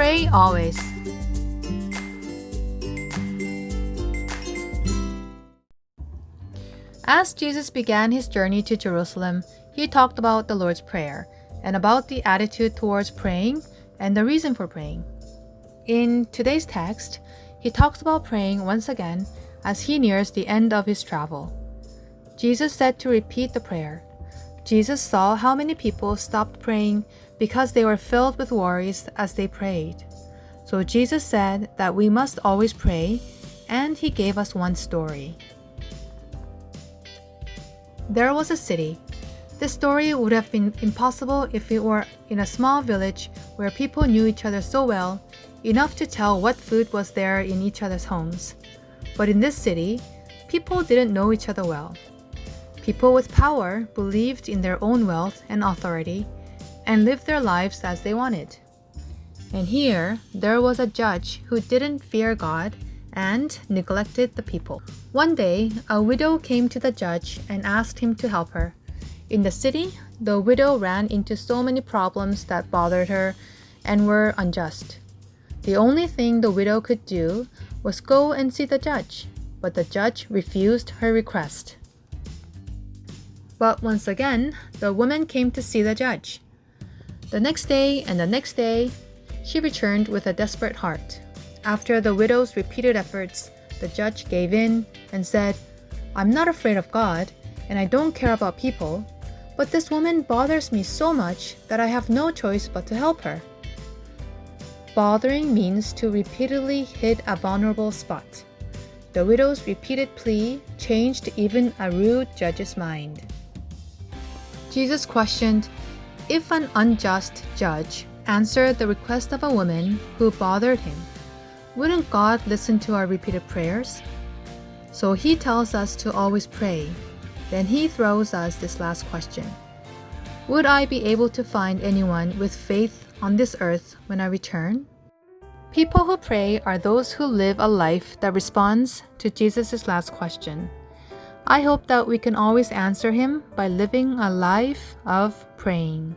Pray always. As Jesus began his journey to Jerusalem, he talked about the Lord's Prayer and about the attitude towards praying and the reason for praying. In today's text, he talks about praying once again as he nears the end of his travel. Jesus said to repeat the prayer. Jesus saw how many people stopped praying because they were filled with worries as they prayed. So Jesus said that we must always pray, and he gave us one story. There was a city. This story would have been impossible if it were in a small village where people knew each other so well, enough to tell what food was there in each other's homes. But in this city, people didn't know each other well. People with power believed in their own wealth and authority and lived their lives as they wanted. And here, there was a judge who didn't fear God and neglected the people. One day, a widow came to the judge and asked him to help her. In the city, the widow ran into so many problems that bothered her and were unjust. The only thing the widow could do was go and see the judge, but the judge refused her request. But once again, the woman came to see the judge. The next day and the next day, she returned with a desperate heart. After the widow's repeated efforts, the judge gave in and said, "I'm not afraid of God, and I don't care about people, but this woman bothers me so much that I have no choice but to help her." Bothering means to repeatedly hit a vulnerable spot. The widow's repeated plea changed even a rude judge's mind. Jesus questioned, if an unjust judge answered the request of a woman who bothered him, wouldn't God listen to our repeated prayers? So he tells us to always pray. Then he throws us this last question. Would I be able to find anyone with faith on this earth when I return? People who pray are those who live a life that responds to Jesus' last question. I hope that we can always answer him by living a life of praying.